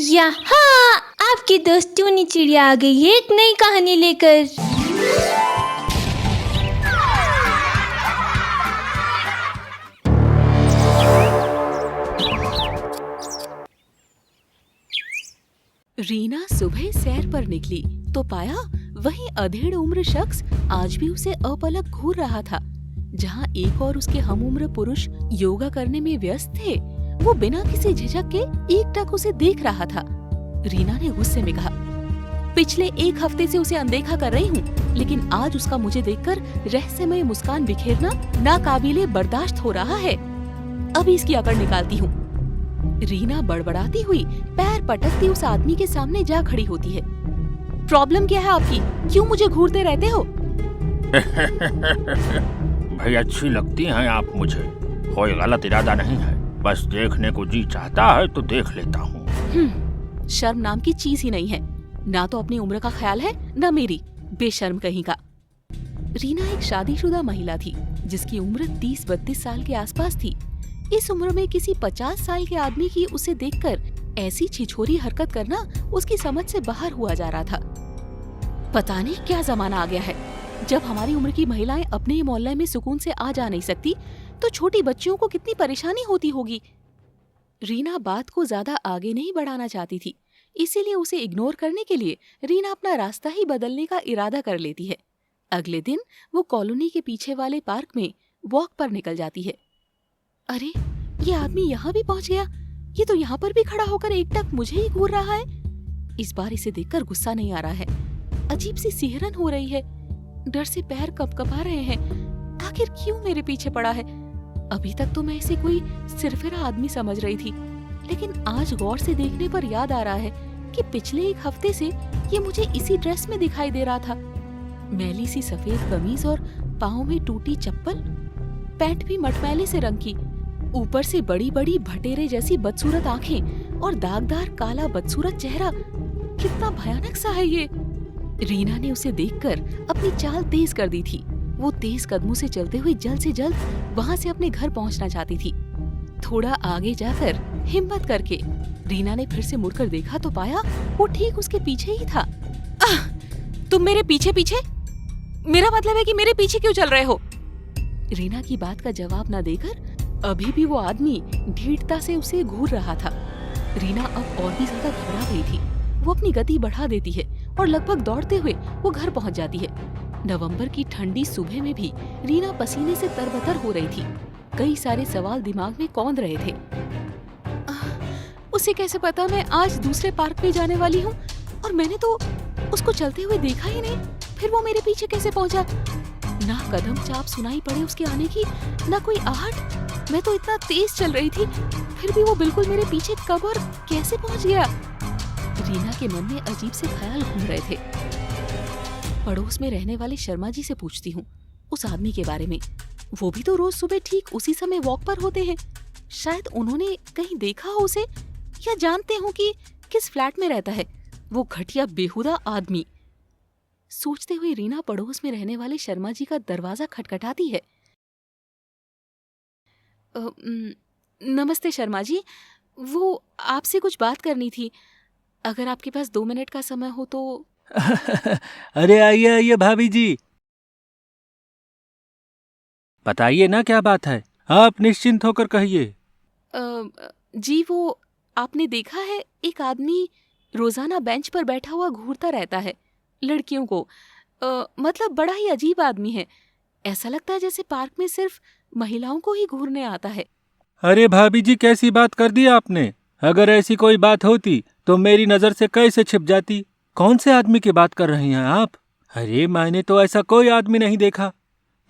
यहाँ आपके दोस्तों ने चिड़िया आ गई है एक नई कहानी लेकर। रीना सुबह सैर पर निकली तो पाया वही अधेड़ उम्र शख्स आज भी उसे अपलक घूर रहा था। जहाँ एक और उसके हम उम्र पुरुष योगा करने में व्यस्त थे, वो बिना किसी झिझक के एकटक उसे देख रहा था। रीना ने गुस्से में कहा, पिछले एक हफ्ते से उसे अनदेखा कर रही हूँ, लेकिन आज उसका मुझे देखकर रहस्यमय मुस्कान बिखेरना नाकाबिले बर्दाश्त हो रहा है। अभी इसकी अकड़ निकालती हूँ। रीना बड़बड़ाती हुई पैर पटकती उस आदमी के सामने जा खड़ी होती है। प्रॉब्लम क्या है आपकी? क्यों मुझे घूरते रहते हो? भाई अच्छी लगती हैं आप मुझे, कोई गलत इरादा नहीं है, बस देखने को जी चाहता है तो देख लेता हूँ। शर्म नाम की चीज ही नहीं है, ना तो अपनी उम्र का ख्याल है न मेरी, बेशर्म कहीं का। रीना एक शादीशुदा महिला थी जिसकी उम्र 30-32 साल के आसपास थी। इस उम्र में किसी 50 साल के आदमी की उसे देखकर ऐसी छिछोरी हरकत करना उसकी समझ से बाहर हुआ जा रहा था। पता नहीं क्या जमाना आ गया है, जब हमारी उम्र की महिलाएं अपने ही मोहल्ले में सुकून से आ जा नहीं सकती तो छोटी बच्चियों को कितनी परेशानी होती होगी। रीना बात को ज्यादा आगे नहीं बढ़ाना चाहती थी, इसीलिए उसे इग्नोर करने के लिए रीना अपना रास्ता ही बदलने का इरादा कर लेती है। अगले दिन वो कॉलोनी के पीछे वाले पार्क में वॉक पर निकल जाती है। अरे, ये आदमी यहाँ भी पहुँच गया। ये तो यहाँ पर भी खड़ा होकर एकटक मुझे ही घूर रहा है। इस बार इसे देखकर गुस्सा नहीं आ रहा है, अजीब सी सिहरन हो रही है। डर से पैर कँपकँपा रहे हैं। आखिर क्यों मेरे पीछे पड़ा है? अभी तक तो मैं इसे कोई सिरफिरा आदमी समझ रही थी, लेकिन आज गौर से देखने पर याद आ रहा है कि पिछले एक हफ्ते से ये मुझे इसी ड्रेस में दिखाई दे रहा था। मैली सी सफेद कमीज और पाँव में टूटी चप्पल, पैंट भी मटमैले से रंग की, ऊपर से बड़ी बड़ी भटेरे जैसी बदसूरत आंखें और दागदार काला बदसूरत चेहरा। कितना भयानक सा है ये। रीना ने उसे देखकर अपनी चाल तेज कर दी थी। वो तेज कदमों से चलते हुए जल्द से जल्द वहाँ से अपने घर पहुँचना चाहती थी। थोड़ा आगे जाकर हिम्मत करके रीना ने फिर से मुड़कर देखा तो पाया वो ठीक उसके पीछे ही था। तुम मेरे पीछे पीछे? मेरा मतलब है कि मेरे पीछे क्यों चल रहे हो? रीना की बात का जवाब न देकर अभी भी वो आदमी ढीठता से उसे घूर रहा था। रीना अब और भी ज्यादा घबरा गई थी। वो अपनी गति बढ़ा देती है और लगभग दौड़ते हुए वो घर पहुंच जाती है। नवंबर की ठंडी सुबह में भी रीना पसीने से तरबतर हो रही थी। कई सारे सवाल दिमाग में कौंध रहे थे। उसे कैसे पता मैं आज दूसरे पार्क में जाने वाली हूँ? और मैंने तो उसको चलते हुए देखा ही नहीं, फिर वो मेरे पीछे कैसे पहुँचा? ना कदम चाप सुनाई पड़े उसके आने की, ना कोई आहट। मैं तो इतना तेज चल रही थी, फिर भी वो बिल्कुल मेरे पीछे कब और कैसे पहुंच गया? रीना के मन में अजीब से ख्याल घूम रहे थे। पड़ोस में रहने वाले शर्मा जी से पूछती हूँ उस आदमी के बारे में। वो भी तो रोज सुबह ठीक उसी समय वॉक पर होते हैं। शायद उन्होंने कहीं देखा हो उसे, या जानते हो कि किस फ्लैट में रहता है वो घटिया बेहुदा आदमी। सोचते हुए रीना पड़ोस में रहने वाले शर्मा जी का दरवाजा खटखटाती है। नमस्ते शर्मा जी, वो आपसे कुछ बात करनी थी, अगर आपके पास 2 मिनट का समय हो तो। अरे आइए आइए भाभी जी, बताइए ना क्या बात है, आप निश्चिंत होकर कहिए। जी, वो आपने देखा है एक आदमी रोजाना बेंच पर बैठा हुआ घूरता रहता है लड़कियों को। मतलब बड़ा ही अजीब आदमी है। ऐसा लगता है जैसे पार्क में सिर्फ महिलाओं को ही घूरने आता है। अरे भाभी जी, कैसी बात कर दी आपने। अगर ऐसी कोई बात होती तो मेरी नजर से कैसे छिप जाती। कौन से आदमी की बात कर रही हैं आप? अरे मैंने तो ऐसा कोई आदमी नहीं देखा।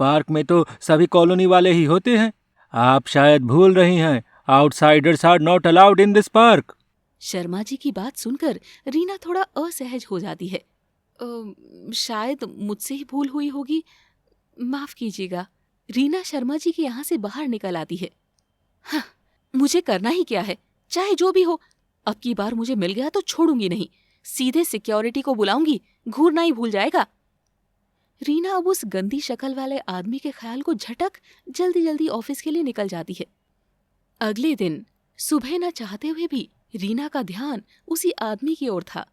पार्क में तो सभी कॉलोनी वाले ही होते हैं। आप शायद भूल रही हैं, outsiders are not allowed in this park. Sharma ji की बात सुनकर रीना थोड़ा असहज हो जाती है। शायद मुझसे ही भूल हुई होगी, माफ कीजिएगा। रीना शर्मा जी के यहाँ से बाहर निकल आती है। हाँ, मुझे करना ही क्या है, चाहे जो भी हो। अब की बार मुझे मिल गया तो छोड़ूंगी नहीं, सीधे सिक्योरिटी को बुलाऊंगी, घूरना ही भूल जाएगा। रीना अब उस गंदी शक्ल वाले आदमी के ख्याल को झटक जल्दी जल्दी ऑफिस के लिए निकल जाती है। अगले दिन सुबह न चाहते हुए भी रीना का ध्यान उसी आदमी की ओर था।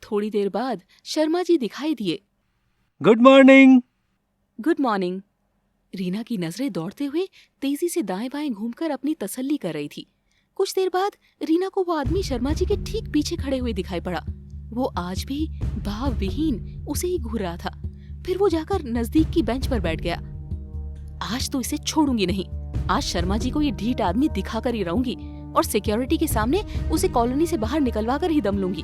थोड़ी देर बाद शर्मा जी दिखाई दिए। Good morning. Good morning. Reena की नजरें दौड़ते हुए तेजी से दाएं बाएं घूमकर अपनी तसल्ली कर रही थी। कुछ देर बाद रीना को वो आदमी शर्मा जी के ठीक पीछे खड़े हुए दिखाई पड़ा। वो आज भी भाव विहीन उसे ही घूर रहा था। फिर वो जाकर नजदीक की बेंच पर बैठ गया। आज तो इसे छोड़ूंगी नहीं। आज शर्मा जी को ये ढीठ आदमी दिखाकर ही रहूंगी और सिक्योरिटी के सामने उसे कॉलोनी से बाहर निकलवा कर ही दम लूंगी।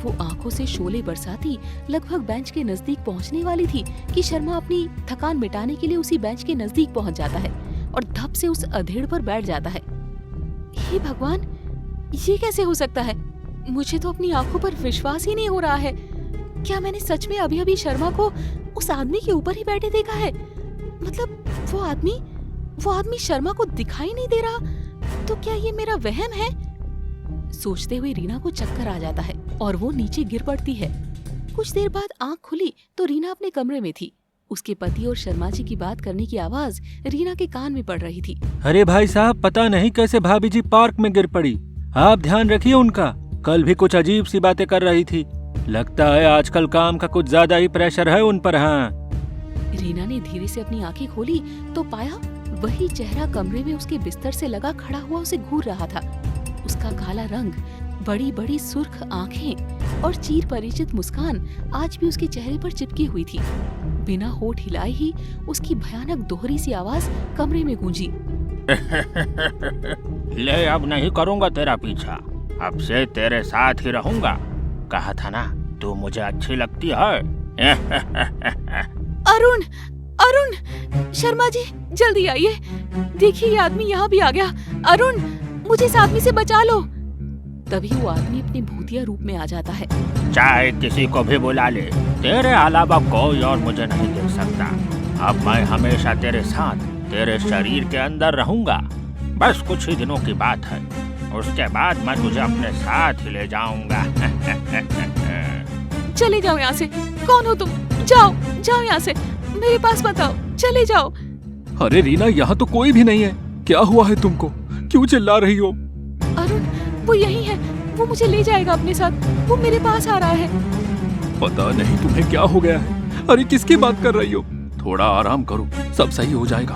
वो आंखों से शोले बरसाती लगभग बेंच के नजदीक पहुंचने वाली थी कि शर्मा अपनी थकान मिटाने के लिए उसी बेंच के नजदीक पहुंच जाता है और धप से उस अधेड़ पर बैठ जाता है। हे भगवान, ये कैसे हो सकता है? मुझे तो अपनी आंखों पर विश्वास ही नहीं हो रहा है। क्या मैंने सच में अभी अभी शर्मा को उस आदमी के ऊपर ही बैठे देखा है? मतलब वो आदमी शर्मा को दिखाई नहीं दे रहा। तो क्या ये मेरा वहम है? सोचते हुए रीना को चक्कर आ जाता है और वो नीचे गिर पड़ती है। कुछ देर बाद आंख खुली तो रीना अपने कमरे में थी। उसके पति और शर्मा जी की बात करने की आवाज रीना के कान में पड़ रही थी। अरे भाई साहब, पता नहीं कैसे भाभी जी पार्क में गिर पड़ी। आप ध्यान रखिए उनका। कल भी कुछ अजीब सी बातें कर रही थी। लगता है आजकल काम का कुछ ज्यादा ही प्रेशर है उन पर। हाँ। रीना ने धीरे से अपनी आंखें खोली तो पाया वही चेहरा कमरे में उसके बिस्तर से लगा खड़ा हुआ उसे घूर रहा था। उसका काला रंग, बड़ी बड़ी सुर्ख आंखें और चीर परिचित मुस्कान आज भी उसके चेहरे पर चिपकी हुई थी। बिना होठ हिलाए ही उसकी भयानक दोहरी सी आवाज कमरे में गूंजी। ले, अब नहीं करूँगा तेरा पीछा। अब से तेरे साथ ही रहूँगा। कहा था ना, तू मुझे अच्छी लगती है। अरुण, अरुण, शर्मा जी जल्दी आइए। देखिए ये आदमी यहाँ भी आ गया। अरुण, मुझे इस आदमी से बचा लो। तभी वो आदमी अपने भूतिया रूप में आ जाता है। चाहे किसी को भी बुला ले, तेरे अलावा कोई और मुझे नहीं देख सकता। अब मैं हमेशा तेरे साथ, तेरे शरीर के अंदर रहूंगा। बस कुछ ही दिनों की बात है, उसके बाद मैं तुझे अपने साथ ही ले जाऊंगा। चले जाओ यहाँ से। कौन हो तुम? जाओ जाओ यहाँ से, मेरे पास मत आओ, चले जाओ। अरे रीना, यहाँ तो कोई भी नहीं है। क्या हुआ है तुमको? क्यों चिल्ला रही हो? अरुण, वो यही है। वो मुझे ले जाएगा अपने साथ। वो मेरे पास आ रहा है। पता नहीं तुम्हें क्या हो गया है। अरे किसकी बात कर रही हो? थोड़ा आराम करो, सब सही हो जाएगा।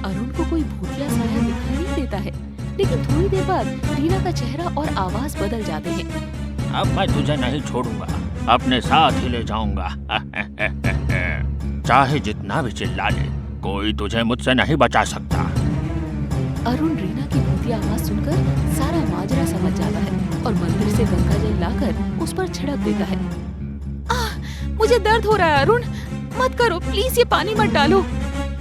अरुण को कोई भूतिया साया दिखाई नहीं देता है, लेकिन थोड़ी देर बाद रीना का चेहरा और आवाज बदल जाते हैं। अब मैं तुझे नहीं छोड़ूंगा, अपने साथ ही ले जाऊंगा। चाहे जितना भी चिल्ला ले, कोई तुझे मुझसे नहीं बचा सकता। अरुण रीना की भूतिया आवाज सुनकर सारा माजरा समझ जाता है और मंदिर से गंगा जल लाकर उस पर छिड़क देता है। मुझे दर्द हो रहा है अरुण, मत करो प्लीज, ये पानी मत डालो।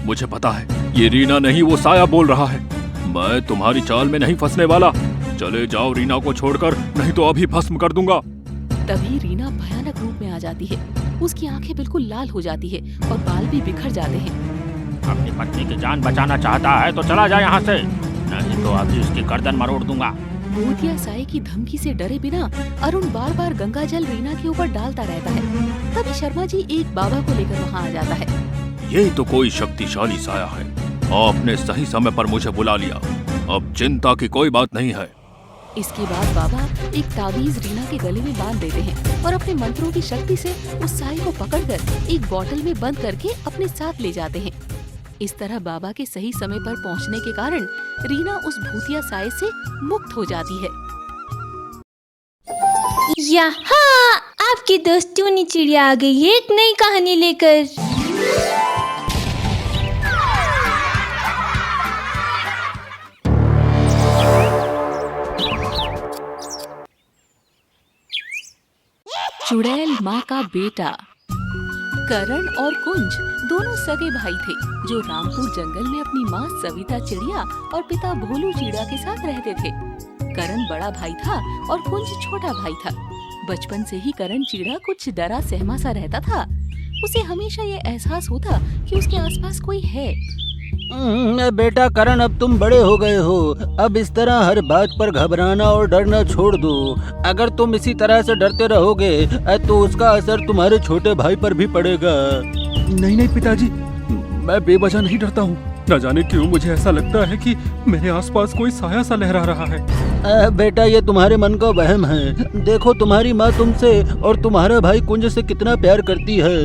मुझे पता है, ये रीना नहीं वो साया बोल रहा है। मैं तुम्हारी चाल में नहीं फंसने वाला। चले जाओ रीना को छोड़कर, नहीं तो अभी भस्म कर दूंगा। तभी रीना भयानक रूप में आ जाती है। उसकी आंखें बिल्कुल लाल हो जाती है और बाल भी बिखर जाते हैं। अपनी पत्नी की जान बचाना चाहता है तो चला जा यहाँ से, नहीं तो अभी इसकी गर्दन मरोड़ दूंगा। भूतिया साये की धमकी से डरे बिना अरुण बार बार गंगा जल रीना के ऊपर डालता रहता है। तभी शर्मा जी एक बाबा को लेकर वहाँ आ जाता है। ये तो कोई शक्तिशाली साया है। आपने सही समय पर मुझे बुला लिया। अब चिंता की कोई बात नहीं है। इसके बाद बाबा एक ताबीज रीना के गले में बांध देते हैं और अपने मंत्रों की शक्ति से उस साये को पकड़कर एक बोतल में बंद करके अपने साथ ले जाते हैं। इस तरह बाबा के सही समय पर पहुंचने के कारण रीना उस भूतिया साये से मुक्त हो जाती है। यहाँ आपकी दोस्त टूनी चिड़िया आ गई है एक नई कहानी लेकर। चुड़ैल माँ का बेटा। करण और कुंज दोनों सगे भाई थे जो रामपुर जंगल में अपनी माँ सविता चिड़िया और पिता भोलू चिड़िया के साथ रहते थे। करण बड़ा भाई था और कुंज छोटा भाई था। बचपन से ही करण चिड़िया कुछ डरा सहमा सा रहता था। उसे हमेशा ये एहसास होता कि उसके आसपास कोई है। बेटा करण, अब तुम बड़े हो गए हो। अब इस तरह हर बात पर घबराना और डरना छोड़ दो। अगर तुम इसी तरह से डरते रहोगे तो उसका असर तुम्हारे छोटे भाई पर भी पड़ेगा। नहीं नहीं पिताजी, मैं बेवजह नहीं डरता हूँ। न जाने क्यों मुझे ऐसा लगता है कि मेरे आसपास कोई साया सा लहरा रहा है। बेटा ये तुम्हारे मन का वहम है। देखो तुम्हारी माँ तुमसे और तुम्हारा भाई कुंज से कितना प्यार करती है।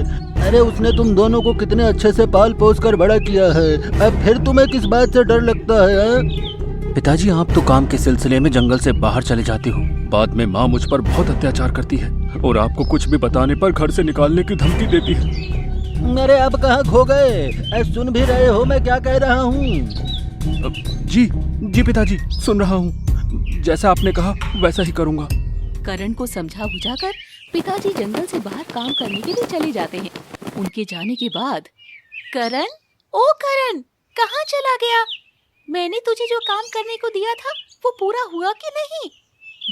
अरे उसने तुम दोनों को कितने अच्छे से पाल पोस कर बड़ा किया है। अब फिर तुम्हें किस बात से डर लगता है? पिताजी आप तो काम के सिलसिले में जंगल से बाहर चले जाते हो, बाद में माँ मुझ पर बहुत अत्याचार करती है और आपको कुछ भी बताने पर घर से निकालने की धमकी देती है। अरे अब कहाँ खो गए? सुन भी रहे हो मैं क्या कह रहा हूँ? जी पिताजी सुन रहा हूँ, जैसा आपने कहा वैसा ही करूँगा। करण को समझा बुझाकर पिताजी जंगल से बाहर काम करने के लिए चले जाते हैं। उनके जाने के बाद करण, ओ करण, कहाँ चला गया? मैंने तुझे जो काम करने को दिया था वो पूरा हुआ कि नहीं?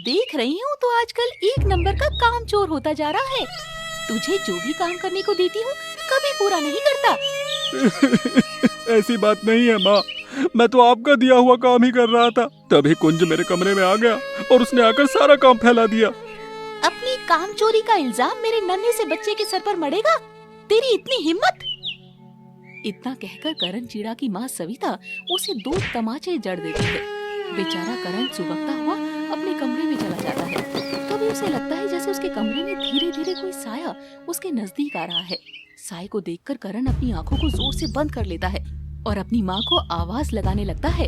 देख रही हूँ तो आजकल 1 नंबर का काम चोर होता जा रहा है। तुझे जो भी काम करने को देती हूँ कभी पूरा नहीं करता। ऐसी बात नहीं है माँ, मैं तो आपका दिया हुआ काम ही कर रहा था। तभी कुंज मेरे कमरे में आ गया और उसने आकर सारा काम फैला दिया। अपनी काम चोरी का इल्जाम मेरे नन्हे से बच्चे के सर पर मढ़ेगा? तेरी इतनी हिम्मत? इतना कहकर करण चिड़ा की माँ सविता उसे 2 तमाचे जड़ देती है। बेचारा करण सुबकता हुआ अपने कमरे में चला जाता है। तभी उसे लगता है जैसे उसके कमरे में धीरे धीरे कोई साया उसके नजदीक आ रहा है। साये को देखकर करण अपनी आंखों को जोर से बंद कर लेता है और अपनी माँ को आवाज लगाने लगता है।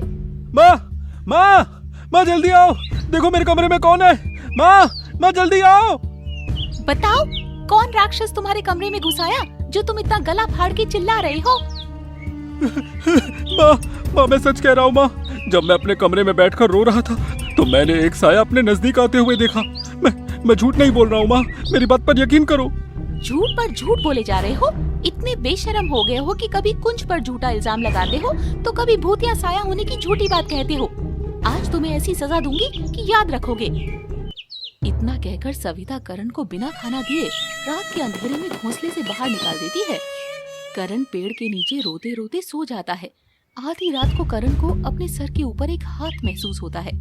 माँ माँ माँ जल्दी आओ, देखो मेरे कमरे में कौन है। माँ जल्दी आओ। बताओ कौन राक्षस तुम्हारे कमरे में घुस आया जो तुम इतना गला फाड़ के चिल्ला रहे हो? माँ मैं सच कह रहा हूँ माँ, जब मैं अपने कमरे में बैठकर रो रहा था तो मैंने एक साया अपने नजदीक आते हुए देखा। मैं झूठ नहीं बोल रहा हूँ माँ, मेरी बात पर यकीन करो। झूठ पर झूठ बोले जा रहे हो? इतने बेशर्म हो गए हो कि कभी कुंज पर झूठा इल्जाम लगाते हो तो कभी भूत या साया होने की झूठी बात कहते हो। आज तुम्हें ऐसी सजा दूंगी कि याद रखोगे। इतना कहकर सविता करण को बिना खाना दिए रात के अंधेरे में घोंसले से बाहर निकाल देती है। करण पेड़ के नीचे रोते रोते सो जाता है। आधी रात को करण को अपने सर के ऊपर एक हाथ महसूस होता है।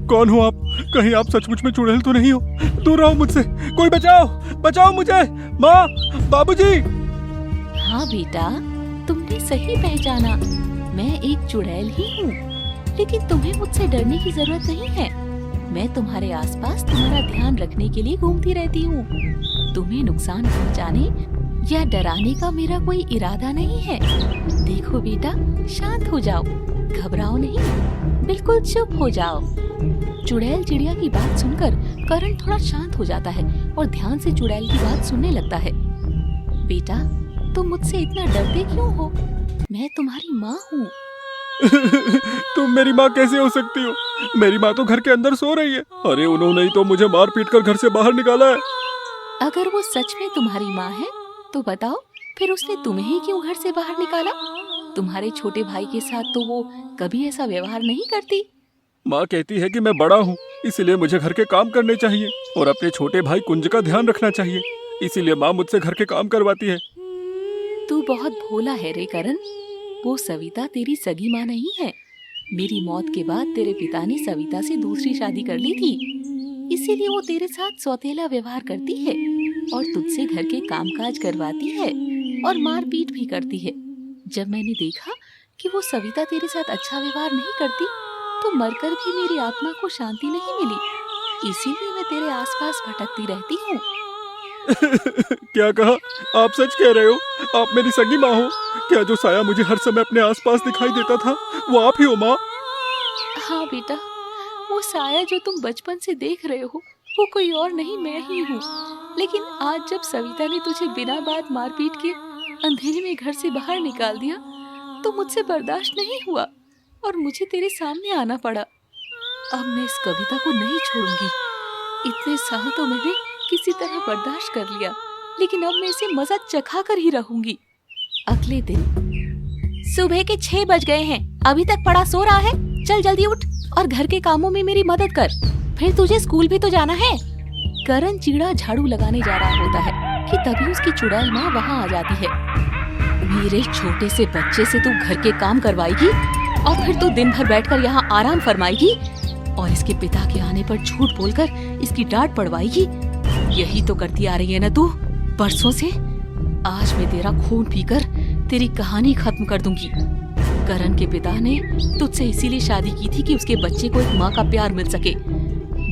कौन हो आप? कहीं आप सचमुच में चुड़ैल तो नहीं हो? दूर रहो मुझसे, कोई बचाओ मुझे। माँ, बाबूजी। हाँ बेटा, तुमने सही पहचाना, मैं एक चुड़ैल ही हूँ, लेकिन तुम्हें मुझसे डरने की जरूरत नहीं है। मैं तुम्हारे आसपास तुम्हारा ध्यान रखने के लिए घूमती रहती हूँ। तुम्हें नुकसान पहुँचाने या डराने का मेरा कोई इरादा नहीं है। देखो बेटा, शांत हो जाओ, घबराओ नहीं, बिल्कुल चुप हो जाओ। चुड़ैल चिड़िया की बात सुनकर करण थोड़ा शांत हो जाता है और ध्यान से चुड़ैल की बात सुनने लगता है। बेटा, तुम मुझसे इतना डरते क्यों हो? मैं तुम्हारी माँ हूँ। तुम मेरी माँ कैसे हो सकती हो? मेरी माँ तो घर के अंदर सो रही है। अरे उन्होंने ही तो मुझे मार पीट कर घर से बाहर निकाला है। अगर वो सच में तुम्हारी माँ है तो बताओ, फिर उसने तुम्हें ही क्यों घर से बाहर निकाला? तुम्हारे छोटे भाई के साथ तो वो कभी ऐसा व्यवहार नहीं करती। माँ कहती है कि मैं बड़ा हूँ, इसीलिए मुझे घर के काम करने चाहिए और अपने छोटे भाई कुंज का ध्यान रखना चाहिए, इसीलिए माँ मुझसे घर के काम करवाती है। तू बहुत भोला है रे करण। वो सविता तेरी सगी माँ नहीं है। मेरी मौत के बाद तेरे पिता ने सविता से दूसरी शादी कर ली थी, इसीलिए वो तेरे साथ सौतेला व्यवहार करती है और तुझसे घर के कामकाज करवाती है और मारपीट भी करती है। जब मैंने देखा कि वो सविता तेरे साथ अच्छा व्यवहार नहीं करती तो मरकर भी मेरी आत्मा को शांति नहीं मिली, इसीलिए मैं तेरे आसपास भटकती रहती हूँ। क्या कहा? आप सच कह रहे हो? आप मेरी सगी माँ हो? क्या जो साया मुझे हर समय अपने आसपास दिखाई देता था वो आप ही हो माँ? हाँ बेटा, वो साया जो तुम बचपन से देख रहे हो वो कोई और नहीं, मैं ही हूँ। लेकिन आज जब सविता ने तुझे बिना बात मारपीट के अंधेरे में घर से बाहर निकाल दिया तो मुझसे बर्दाश्त नहीं हुआ और मुझे तेरे सामने आना पड़ा। अब मैं इस कविता को नहीं छोड़ूंगी। इतने साल तो मैंने किसी तरह बर्दाश्त कर लिया, लेकिन अब मैं इसे मजा चखा कर ही रहूंगी। अगले दिन सुबह के 6 बज गए हैं, अभी तक पड़ा सो रहा है। चल जल्दी उठ और घर के कामों में मेरी मदद कर, फिर तुझे स्कूल भी तो जाना है। करण चिड़ा झाड़ू लगाने जा रहा होता है कि तभी उसकी चुड़ैल माँ वहाँ आ जाती है। मेरे छोटे से बच्चे से तू घर के काम करवाएगी और फिर तू दिन भर बैठकर यहाँ आराम फरमाएगी और इसके पिता के आने पर झूठ बोलकर इसकी डांट पड़वाएगी। यही तो करती आ रही है ना तू? बरसों से आज मैं तेरा खून पीकर तेरी कहानी खत्म कर दूंगी। करण के पिता ने तुझसे इसीलिए शादी की थी कि उसके बच्चे को एक माँ का प्यार मिल सके।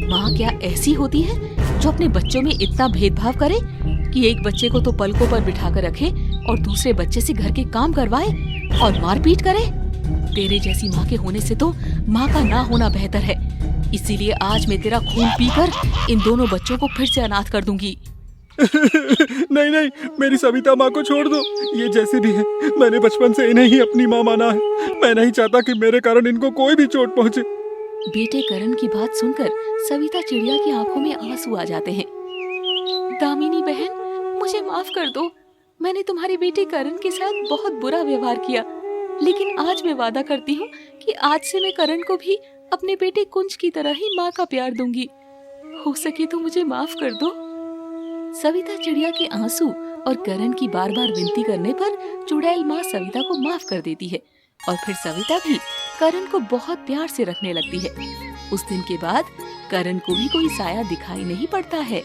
माँ क्या ऐसी होती है जो अपने बच्चों में इतना भेदभाव करे कि एक बच्चे को तो पलकों पर बिठा कर रखे और दूसरे बच्चे से घर के काम करवाए और मारपीट करे। तेरे जैसी माँ के होने से तो माँ का ना होना बेहतर है। इसीलिए आज मैं तेरा खून पीकर इन दोनों बच्चों को फिर से अनाथ कर दूंगी। नहीं नहीं, मेरी सविता माँ को छोड़ दो। ये जैसी भी है, मैंने बचपन से इन्हें ही अपनी माँ माना है। मैं नहीं चाहता कि मेरे कारण इनको कोई भी चोट पहुँचे। बेटे करण की बात सुनकर सविता चिड़िया की आंखों में आंसू आ जाते हैं। दामिनी बहन, मुझे माफ कर दो। मैंने तुम्हारे बेटे करण के साथ बहुत बुरा व्यवहार किया, लेकिन आज मैं वादा करती हूँ कि आज से मैं करण को भी अपने बेटे कुंज की तरह ही माँ का प्यार दूंगी। हो सके तो मुझे माफ कर दो। सविता चिड़िया के आंसू और करण की बार बार विनती करने पर चुड़ैल माँ सविता को माफ कर देती है और फिर सविता भी करण को बहुत प्यार से रखने लगती है। उस दिन के बाद करण को भी कोई साया दिखाई नहीं पड़ता है।